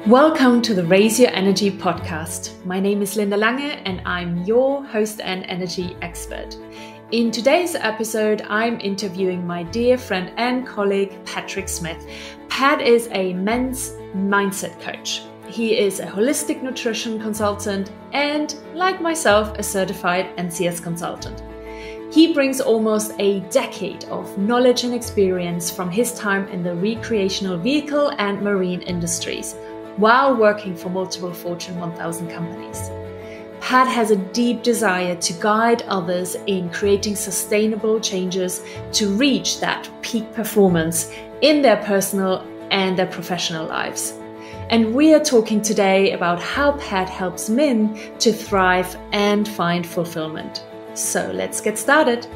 Welcome to the Raise Your Energy podcast. My name is Linda Lange and I'm your host and energy expert. In today's episode, I'm interviewing my dear friend and colleague, Patrick Smith. Pat is a men's mindset coach. He is a holistic nutrition consultant and, like myself, a certified NCS consultant. He brings almost a decade of knowledge and experience from his time in the recreational vehicle and marine industries, while working for multiple Fortune 1000 companies. Pat has a deep desire to guide others in creating sustainable changes to reach that peak performance in their personal and their professional lives. And we are talking today about how Pat helps men to thrive and find fulfillment. So let's get started.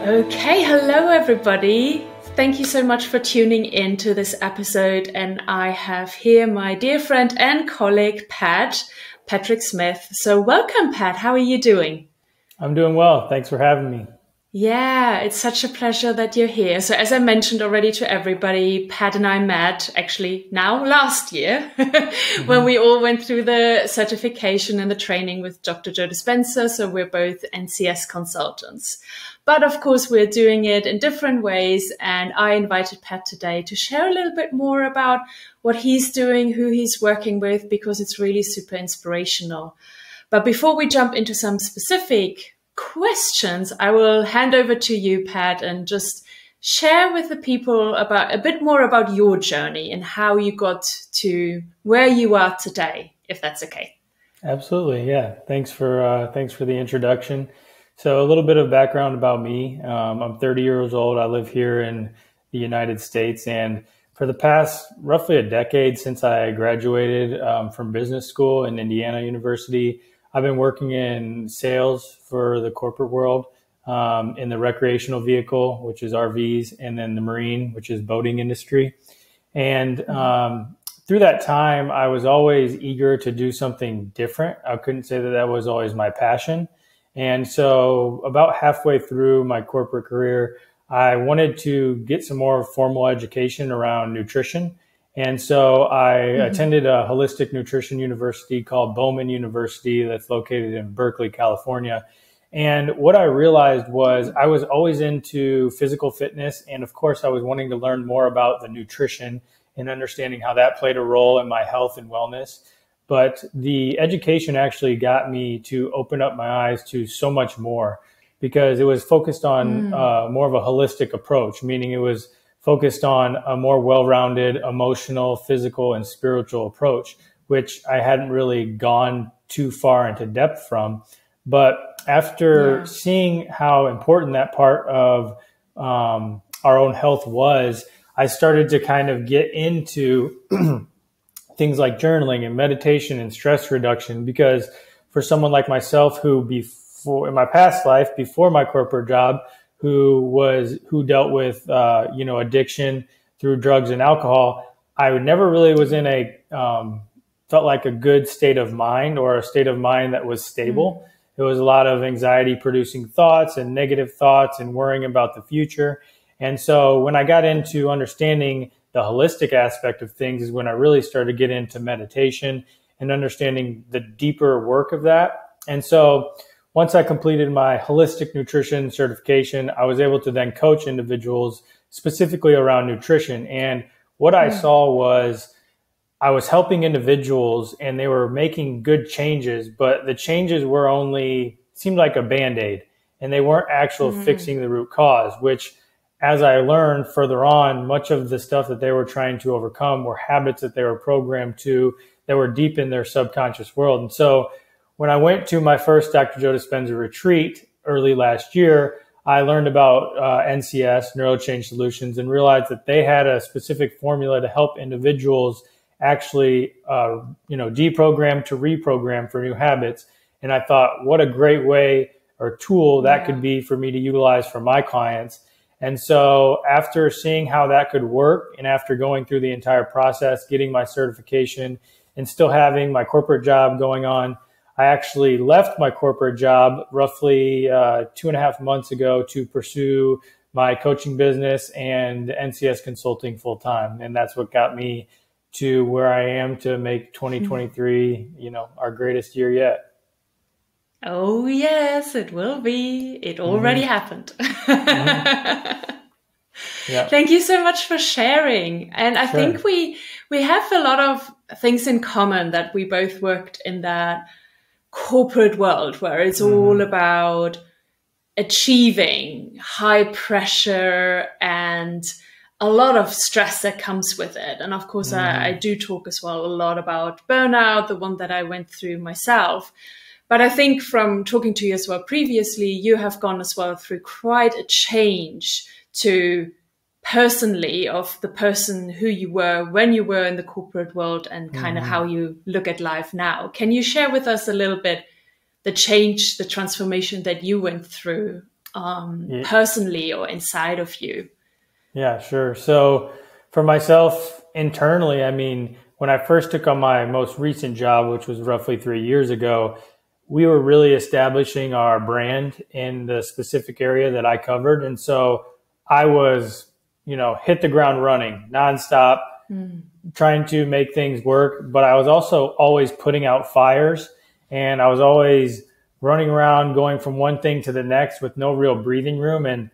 Okay, hello everybody. Thank you so much for tuning in to this episode. And I have here my dear friend and colleague, Patrick Smith. So welcome, Pat. How are you doing? I'm doing well. Thanks for having me. Yeah, it's such a pleasure that you're here. So as I mentioned already to everybody, Pat and I met actually now last year when we all went through the certification and the training with Dr. Joe Dispenza. So we're both NCS consultants. But of course, we're doing it in different ways. And I invited Pat today to share a little bit more about what he's doing, who he's working with, because it's really super inspirational. But before we jump into some specific questions, I will hand over to you, Pat, and just share with the people about a bit more about your journey and how you got to where you are today, if that's okay. Absolutely, yeah. Thanks for the introduction. So a little bit of background about me. I'm 30 years old. I live here in the United States, and for the past roughly a decade since I graduated from business school in Indiana University, I've been working in sales for the corporate world, in the recreational vehicle, which is RVs, and then the marine, which is boating industry. And through that time, I was always eager to do something different. I couldn't say that was always my passion. And so about halfway through my corporate career, I wanted to get some more formal education around nutrition. And so I attended a holistic nutrition university called Bowman University that's located in Berkeley, California. And what I realized was I was always into physical fitness. And of course, I was wanting to learn more about the nutrition and understanding how that played a role in my health and wellness. But the education actually got me to open up my eyes to so much more, because it was focused on more of a holistic approach, meaning it was focused on a more well-rounded emotional, physical, and spiritual approach, which I hadn't really gone too far into depth from. But after seeing how important that part of our own health was, I started to kind of get into things like journaling and meditation and stress reduction, because for someone like myself who in my past life, before my corporate job, who dealt with, addiction through drugs and alcohol, I never really was in felt like a good state of mind, or a state of mind that was stable. It was a lot of anxiety producing thoughts and negative thoughts and worrying about the future. And so when I got into understanding the holistic aspect of things is when I really started to get into meditation and understanding the deeper work of that. And so once I completed my holistic nutrition certification, I was able to then coach individuals specifically around nutrition. And what I saw was I was helping individuals and they were making good changes, but the changes seemed like a Band-Aid, and they weren't actually fixing the root cause, which, as I learned further on, much of the stuff that they were trying to overcome were habits that they were programmed to, that were deep in their subconscious world. And so when I went to my first Dr. Joe Dispenza retreat early last year, I learned about NCS, Neuro Change Solutions, and realized that they had a specific formula to help individuals actually, deprogram to reprogram for new habits. And I thought, what a great way or tool that could be for me to utilize for my clients. And so after seeing how that could work, and after going through the entire process, getting my certification and still having my corporate job going on, I actually left my corporate job roughly 2.5 months ago to pursue my coaching business and NCS consulting full time. And that's what got me to where I am to make 2023, our greatest year yet. Oh, yes, it will be. It already happened. Yeah. Thank you so much for sharing. And I think we have a lot of things in common, that we both worked in that corporate world where it's all about achieving, high pressure, and a lot of stress that comes with it. And of course, I do talk as well a lot about burnout, the one that I went through myself. But I think from talking to you as well previously, you have gone as well through quite a change to personally of the person who you were when you were in the corporate world and kind of how you look at life now. Can you share with us a little bit the change, the transformation that you went through personally or inside of you? Yeah, sure. So for myself internally, I mean, when I first took on my most recent job, which was roughly 3 years ago, we were really establishing our brand in the specific area that I covered. And so I was, hit the ground running nonstop, trying to make things work. But I was also always putting out fires, and I was always running around going from one thing to the next with no real breathing room. And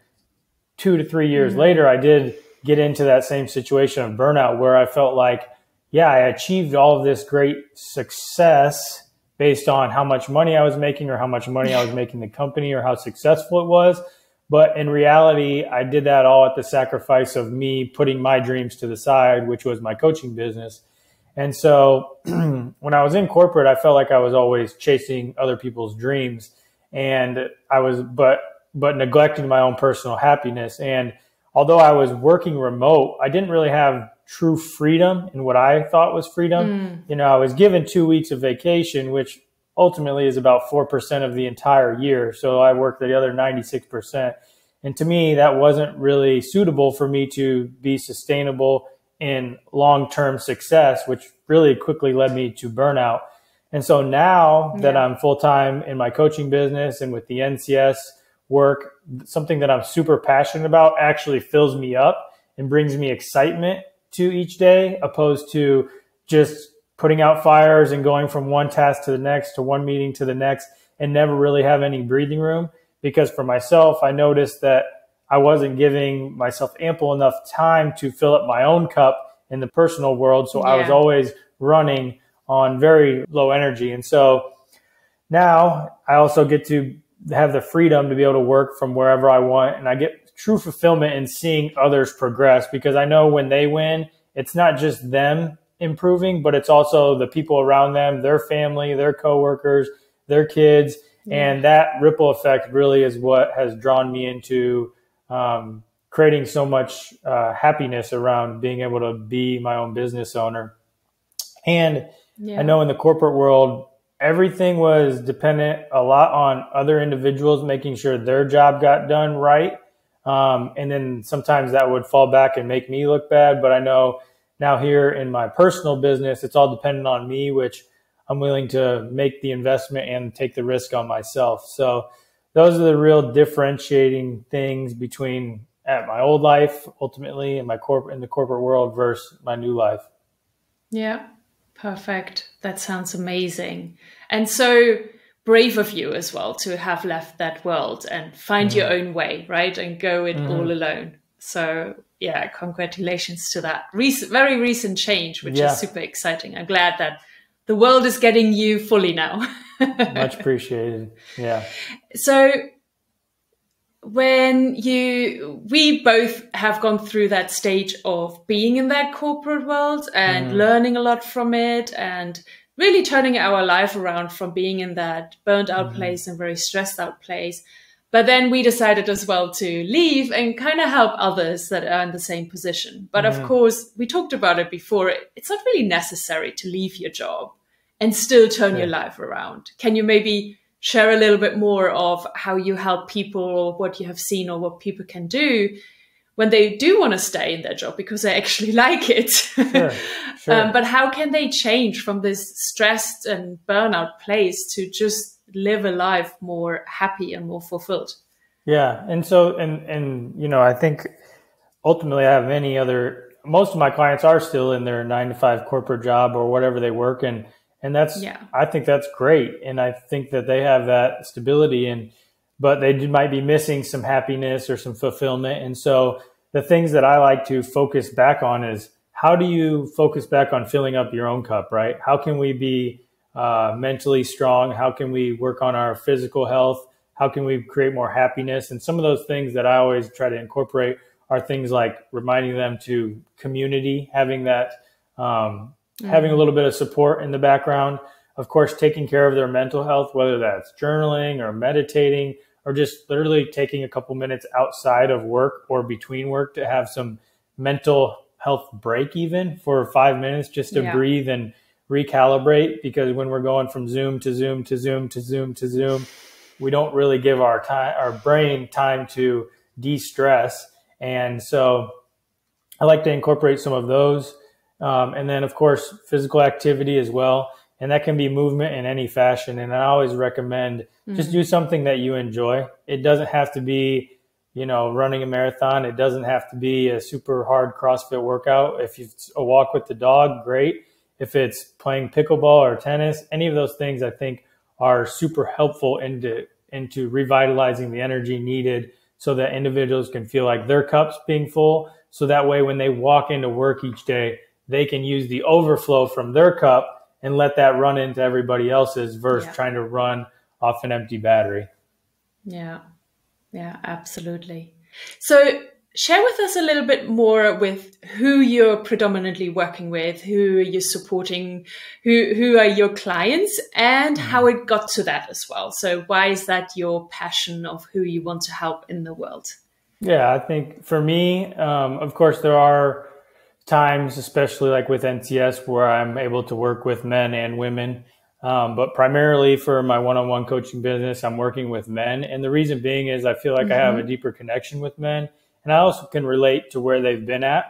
2 to 3 years later, I did get into that same situation of burnout where I felt like, yeah, I achieved all of this great success based on how much money I was making or how much money I was making the company or how successful it was. But in reality, I did that all at the sacrifice of me putting my dreams to the side, which was my coaching business. And so when I was in corporate, I felt like I was always chasing other people's dreams, and I was, but neglecting my own personal happiness. And although I was working remote, I didn't really have true freedom in what I thought was freedom. I was given 2 weeks of vacation, which ultimately is about 4% of the entire year. So I worked the other 96%. And to me, that wasn't really suitable for me to be sustainable in long-term success, which really quickly led me to burnout. And so now that I'm full-time in my coaching business and with the NCS work, something that I'm super passionate about actually fills me up and brings me excitement to each day, opposed to just putting out fires and going from one task to the next, to one meeting to the next, and never really have any breathing room. Because for myself, I noticed that I wasn't giving myself ample enough time to fill up my own cup in the personal world. So I was always running on very low energy. And so now I also get to have the freedom to be able to work from wherever I want. And I get true fulfillment in seeing others progress, because I know when they win, it's not just them improving, but it's also the people around them, their family, their coworkers, their kids. And that ripple effect really is what has drawn me into creating so much happiness around being able to be my own business owner. And I know in the corporate world, everything was dependent a lot on other individuals making sure their job got done right. And then sometimes that would fall back and make me look bad. But I know now here in my personal business, it's all dependent on me, which I'm willing to make the investment and take the risk on myself. So those are the real differentiating things between at my old life, ultimately, in the corporate world versus my new life. Yeah, perfect. That sounds amazing. And so brave of you as well to have left that world and find your own way, right? And go it all alone. So yeah, congratulations to that very recent change, which is super exciting. I'm glad that the world is getting you fully now. Much appreciated. Yeah. So we both have gone through that stage of being in that corporate world and learning a lot from it and really turning our life around from being in that burnt out place and very stressed out place. But then we decided as well to leave and kind of help others that are in the same position. But of course, we talked about it before. It's not really necessary to leave your job and still turn your life around. Can you maybe share a little bit more of how you help people or what you have seen or what people can do when they do want to stay in their job because they actually like it. Sure. But how can they change from this stressed and burnout place to just live a life more happy and more fulfilled? Yeah. And so, I think ultimately I have most of my clients are still in their 9-to-5 corporate job or whatever they work in. And I think that's great. And I think that they have that stability, but they might be missing some happiness or some fulfillment. And so the things that I like to focus back on is, how do you focus back on filling up your own cup, right? How can we be mentally strong? How can we work on our physical health? How can we create more happiness? And some of those things that I always try to incorporate are things like reminding them to community, having that, having a little bit of support in the background. Of course, taking care of their mental health, whether that's journaling or meditating, or just literally taking a couple minutes outside of work or between work to have some mental health break, even for 5 minutes, just to breathe and recalibrate. Because when we're going from Zoom to Zoom to Zoom to Zoom to Zoom, we don't really give our brain time to de-stress. And so I like to incorporate some of those. And then, of course, physical activity as well. And that can be movement in any fashion. And I always recommend just do something that you enjoy. It doesn't have to be, running a marathon. It doesn't have to be a super hard CrossFit workout. If it's a walk with the dog, great. If it's playing pickleball or tennis, any of those things I think are super helpful into revitalizing the energy needed so that individuals can feel like their cup's being full. So that way, when they walk into work each day, they can use the overflow from their cup and let that run into everybody else's versus trying to run off an empty battery. Yeah, absolutely. So share with us a little bit more with who you're predominantly working with, who you're supporting, who are your clients, and how it got to that as well. So why is that your passion of who you want to help in the world? Yeah, I think for me, of course, there are times, especially like with NCS, where I'm able to work with men and women. But primarily for my one-on-one coaching business, I'm working with men. And the reason being is I feel like I have a deeper connection with men. And I also can relate to where they've been at.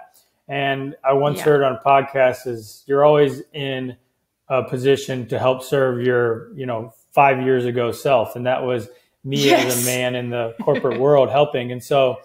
And I once heard on podcasts is you're always in a position to help serve your, 5 years ago self. And that was me as a man in the corporate world helping. And so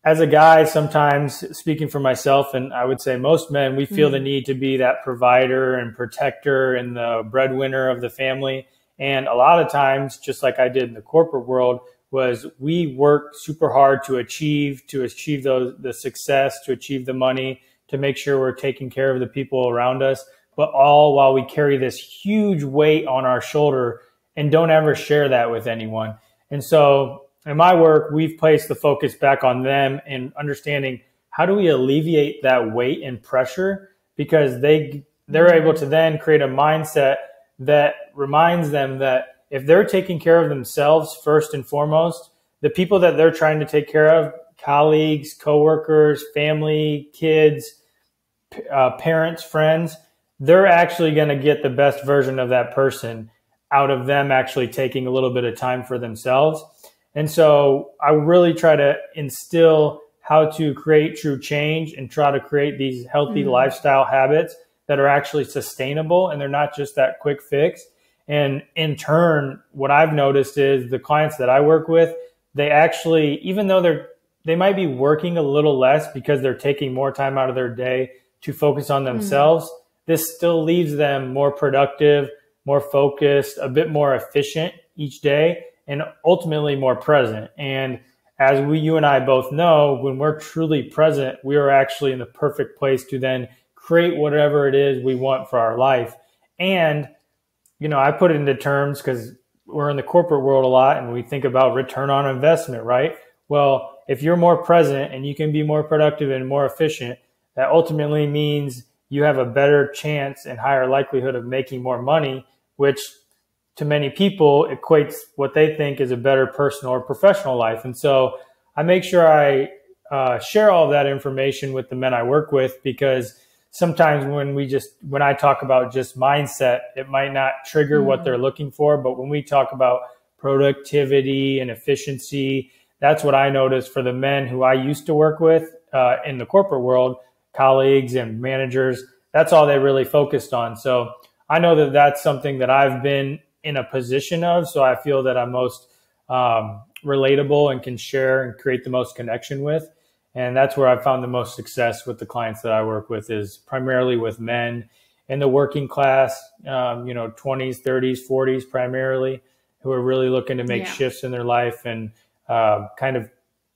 as a guy, sometimes speaking for myself, and I would say most men, we feel the need to be that provider and protector and the breadwinner of the family. And a lot of times, just like I did in the corporate world, was we work super hard to achieve the success, to achieve the money, to make sure we're taking care of the people around us, but all while we carry this huge weight on our shoulder and don't ever share that with anyone. And so in my work, we've placed the focus back on them and understanding how do we alleviate that weight and pressure, because they're able to then create a mindset that reminds them that if they're taking care of themselves first and foremost, the people that they're trying to take care of, colleagues, coworkers, family, kids, parents, friends, they're actually going to get the best version of that person out of them actually taking a little bit of time for themselves. And so I really try to instill how to create true change and try to create these healthy lifestyle habits that are actually sustainable and they're not just that quick fix. And in turn, what I've noticed is the clients that I work with, they actually, even though they might be working a little less because they're taking more time out of their day to focus on themselves, this still leaves them more productive, more focused, a bit more efficient each day, and ultimately more present. And as you and I both know, when we're truly present, we are actually in the perfect place to then create whatever it is we want for our life. And, I put it into terms because we're in the corporate world a lot and we think about return on investment, right? Well, if you're more present and you can be more productive and more efficient, that ultimately means you have a better chance and higher likelihood of making more money, which to many people equates what they think is a better personal or professional life. And so I make sure I share all of that information with the men I work with, because sometimes when I talk about just mindset, it might not trigger what they're looking for. But when we talk about productivity and efficiency, that's what I noticed for the men who I used to work with in the corporate world, colleagues and managers. That's all they really focused on. So I know that that's something that I've been in a position of. So I feel that I'm most relatable and can share and create the most connection with. And that's where I've found the most success with the clients that I work with, is primarily with men in the working class, 20s, 30s, 40s primarily, who are really looking to make shifts in their life and kind of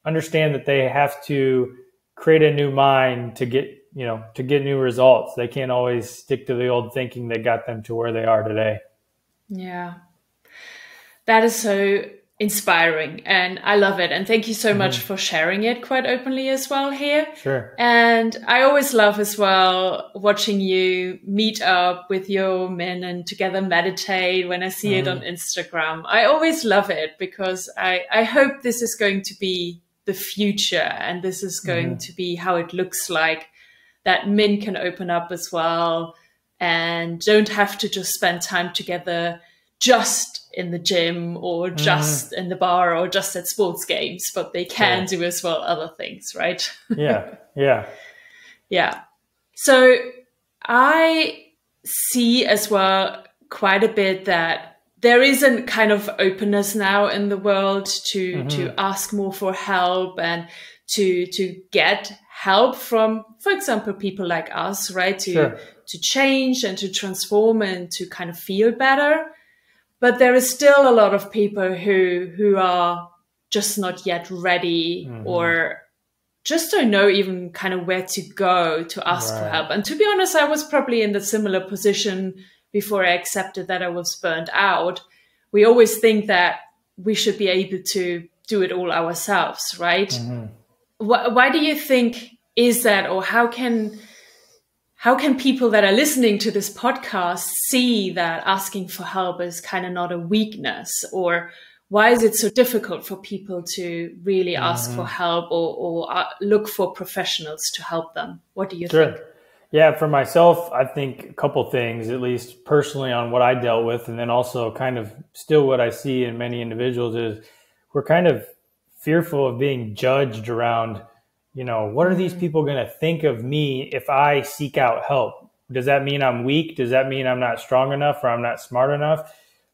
understand that they have to create a new mind to get new results. They can't always stick to the old thinking that got them to where they are today. Yeah. That is so inspiring and I love it. And thank you so much for sharing it quite openly as well here. Sure. And I always love as well watching you meet up with your men and together meditate when I see it on Instagram. I always love it because I hope this is going to be the future and this is going to be how it looks like, that men can open up as well and don't have to just spend time together just in the gym or just in the bar or just at sports games, but they can do as well other things, right? Yeah. So I see as well quite a bit that there is a kind of openness now in the world to ask more for help and to get help from, for example, people like us, right? To change and to transform and to kind of feel better. But there is still a lot of people who are just not yet ready or just don't know even kind of where to go to ask for help. And to be honest, I was probably in the similar position before I accepted that I was burnt out. We always think that we should be able to do it all ourselves, right? Why do you think is that, or how can people that are listening to this podcast see that asking for help is kind of not a weakness? Or why is it so difficult for people to really ask for help or look for professionals to help them? What do you think? Yeah, for myself, I think a couple things, at least personally on what I dealt with, and then also kind of still what I see in many individuals is we're kind of fearful of being judged around, what are these people going to think of me if I seek out help? Does that mean I'm weak? Does that mean I'm not strong enough or I'm not smart enough?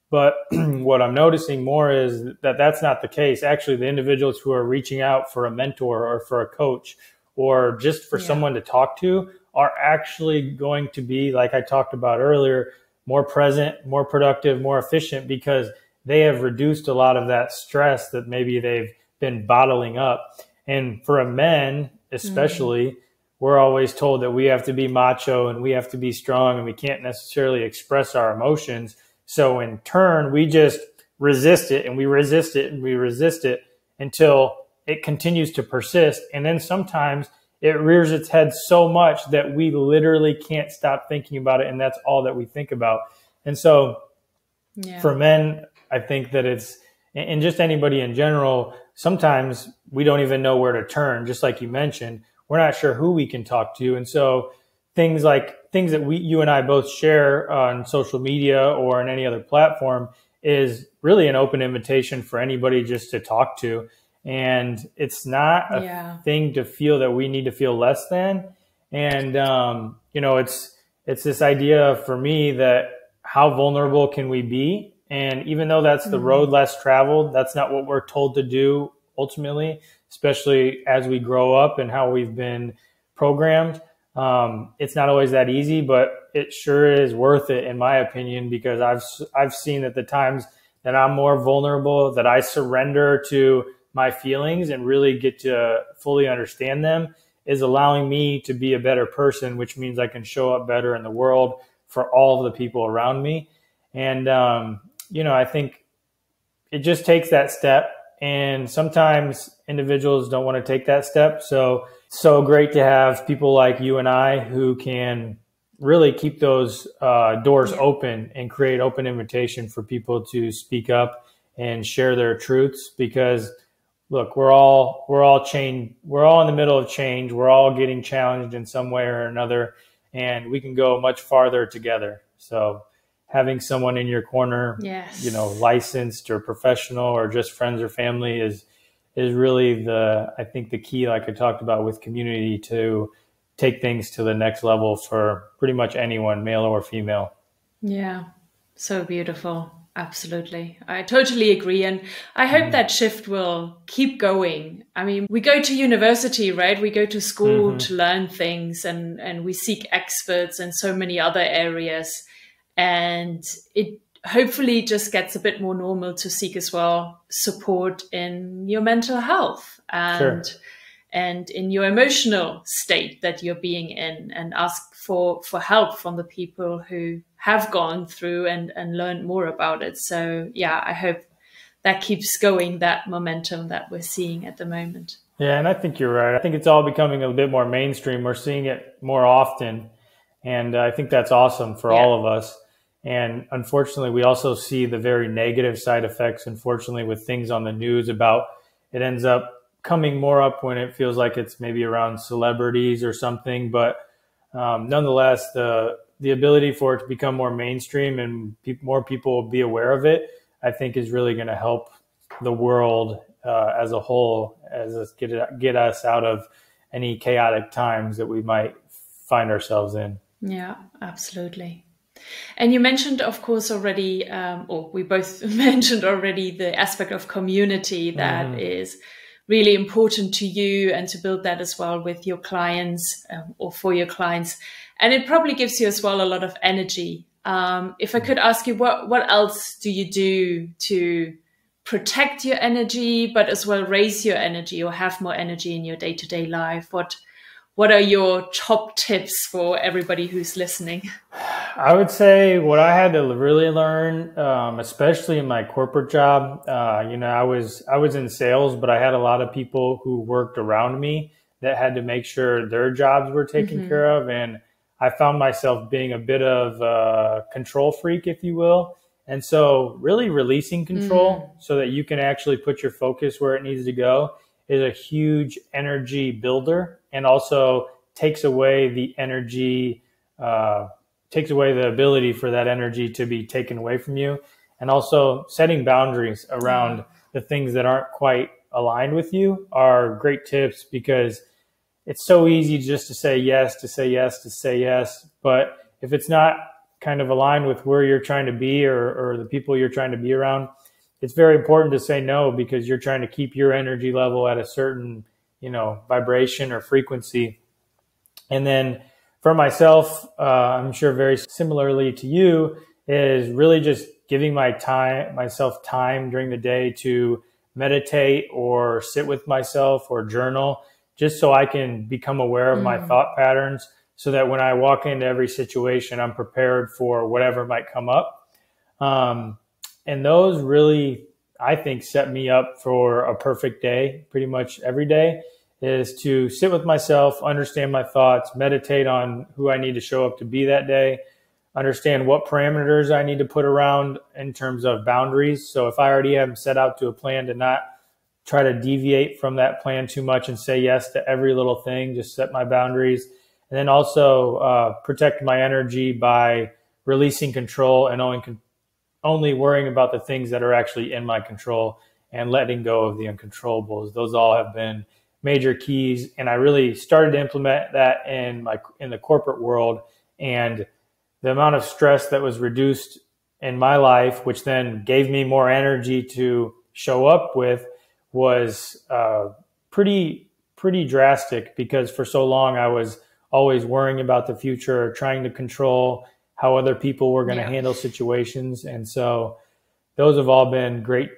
But what I'm noticing more is that that's not the case. Actually, the individuals who are reaching out for a mentor or for a coach or just for someone to talk to are actually going to be, like I talked about earlier, more present, more productive, more efficient because they have reduced a lot of that stress that maybe they've been bottling up. And for men, especially, we're always told that we have to be macho and we have to be strong and we can't necessarily express our emotions. So in turn, we just resist it and we resist it and we resist it until it continues to persist. And then sometimes it rears its head so much that we literally can't stop thinking about it. And that's all that we think about. And so for men, I think that it's, and just anybody in general, sometimes we don't even know where to turn. Just like you mentioned, we're not sure who we can talk to. And so things that you and I both share on social media or on any other platform is really an open invitation for anybody just to talk to. And it's not a thing to feel that we need to feel less than. And, it's this idea for me that how vulnerable can we be? And even though that's the road less traveled, that's not what we're told to do ultimately, especially as we grow up and how we've been programmed. It's not always that easy, but it sure is worth it in my opinion, because I've seen that the times that I'm more vulnerable, that I surrender to my feelings and really get to fully understand them, is allowing me to be a better person, which means I can show up better in the world for all of the people around me. And, I think it just takes that step. And sometimes individuals don't want to take that step. So great to have people like you and I who can really keep those doors open and create open invitation for people to speak up and share their truths. Because look, we're all in the middle of change. We're all getting challenged in some way or another, and we can go much farther together. So having someone in your corner, licensed or professional or just friends or family is is really I think the key, like I talked about with community, to take things to the next level for pretty much anyone, male or female. Yeah, so beautiful. Absolutely. I totally agree. And I hope that shift will keep going. I mean, we go to university, right? We go to school to learn things, and we seek experts in so many other areas. And it hopefully just gets a bit more normal to seek as well support in your mental health and in your emotional state that you're being in, and ask for help from the people who have gone through and learned more about it. So yeah, I hope that keeps going, that momentum that we're seeing at the moment. Yeah, and I think you're right. I think it's all becoming a bit more mainstream. We're seeing it more often, and I think that's awesome for all of us. And unfortunately, we also see the very negative side effects, unfortunately, with things on the news about it ends up coming more up when it feels like it's maybe around celebrities or something. But nonetheless, the ability for it to become more mainstream and more people will be aware of it, I think is really going to help the world as a whole, get us out of any chaotic times that we might find ourselves in. Yeah, absolutely. And you mentioned, of course, already, or we both mentioned already, the aspect of community that is really important to you, and to build that as well with your clients or for your clients. And it probably gives you as well a lot of energy. If I could ask you, what else do you do to protect your energy, but as well raise your energy or have more energy in your day-to-day life? What are your top tips for everybody who's listening? I would say what I had to really learn, especially in my corporate job, I was in sales, but I had a lot of people who worked around me that had to make sure their jobs were taken care of. And I found myself being a bit of a control freak, if you will. And so really releasing control so that you can actually put your focus where it needs to go is a huge energy builder, and also takes away the energy, takes away the ability for that energy to be taken away from you. And also setting boundaries around the things that aren't quite aligned with you are great tips, because it's so easy just to say yes, to say yes, to say yes. But if it's not kind of aligned with where you're trying to be or the people you're trying to be around, it's very important to say no, because you're trying to keep your energy level at a certain, vibration or frequency. And then for myself, I'm sure very similarly to you, is really just giving myself time during the day to meditate or sit with myself or journal, just so I can become aware of my thought patterns, so that when I walk into every situation, I'm prepared for whatever might come up. And those really, I think, set me up for a perfect day. Pretty much every day is to sit with myself, understand my thoughts, meditate on who I need to show up to be that day, understand what parameters I need to put around in terms of boundaries. So if I already have set out to a plan, to not try to deviate from that plan too much and say yes to every little thing, just set my boundaries. And then also protect my energy by releasing control and only worrying about the things that are actually in my control, and letting go of the uncontrollables. Those all have been major keys. And I really started to implement that in the corporate world, and the amount of stress that was reduced in my life, which then gave me more energy to show up with, was pretty drastic, because for so long I was always worrying about the future, trying to control how other people were going to handle situations. And so those have all been great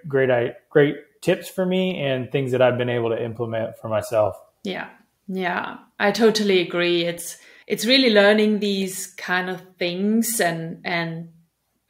tips for me, and things that I've been able to implement for myself. Yeah, I totally agree. It's really learning these kind of things and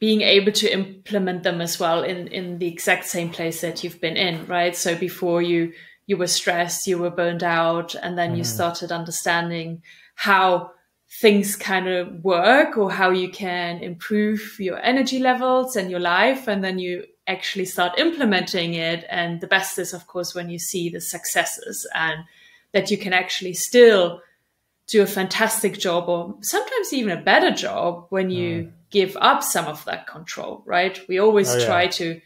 being able to implement them as well in the exact same place that you've been in, right? So before you were stressed, you were burned out, and then you started understanding how things kind of work, or how you can improve your energy levels and your life. And then you actually start implementing it. And the best is, of course, when you see the successes, and that you can actually still do a fantastic job, or sometimes even a better job, when you give up some of that control, right? We always try to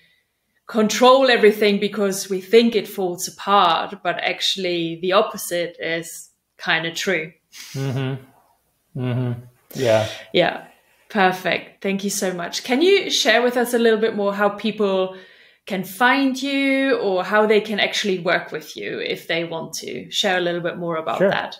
control everything because we think it falls apart, but actually the opposite is kind of true. Yeah. Yeah. Perfect. Thank you so much. Can you share with us a little bit more how people can find you or how they can actually work with you if they want to? Share a little bit more about that.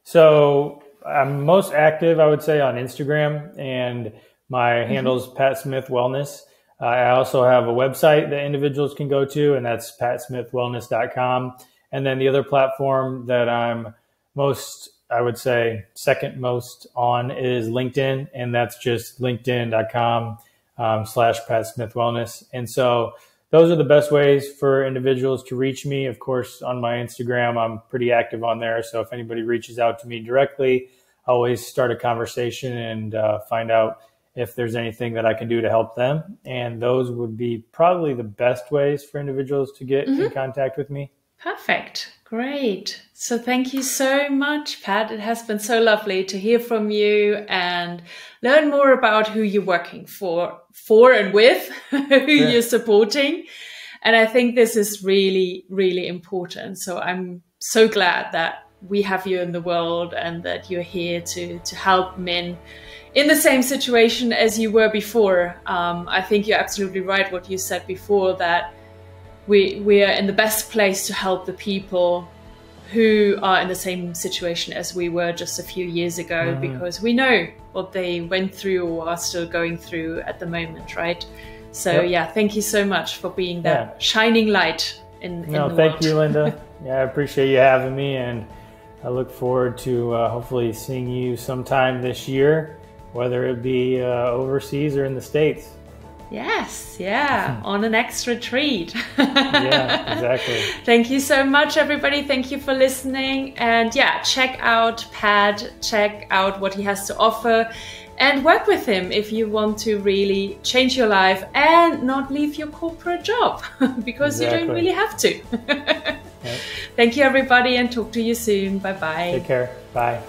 So I'm most active, I would say, on Instagram, and my handle is Pat Smith Wellness. I also have a website that individuals can go to, and that's patsmithwellness.com. And then the other platform that I'm most, I would say, second most on is LinkedIn, and that's just linkedin.com/Pat Smith Wellness. And so those are the best ways for individuals to reach me. Of course, on my Instagram, I'm pretty active on there. So if anybody reaches out to me directly, I always start a conversation and find out if there's anything that I can do to help them. And those would be probably the best ways for individuals to get in contact with me. Perfect. Great. So thank you so much, Pat. It has been so lovely to hear from you and learn more about who you're working for and with, who you're supporting. And I think this is really, really important. So I'm so glad that we have you in the world and that you're here to help men in the same situation as you were before. I think you're absolutely right what you said before, that we are in the best place to help the people who are in the same situation as we were just a few years ago, because we know what they went through or are still going through at the moment, right? So yeah, thank you so much for being that shining light in the world. Thank you, Linda. Yeah, I appreciate you having me, and I look forward to hopefully seeing you sometime this year, whether it be overseas or in the States. Yes, on an next retreat. Yeah, exactly. Thank you so much, everybody. Thank you for listening. And yeah, check out Pat, check out what he has to offer, and work with him if you want to really change your life and not leave your corporate job, because you don't really have to. Thank you, everybody, and talk to you soon. Bye-bye. Take care. Bye.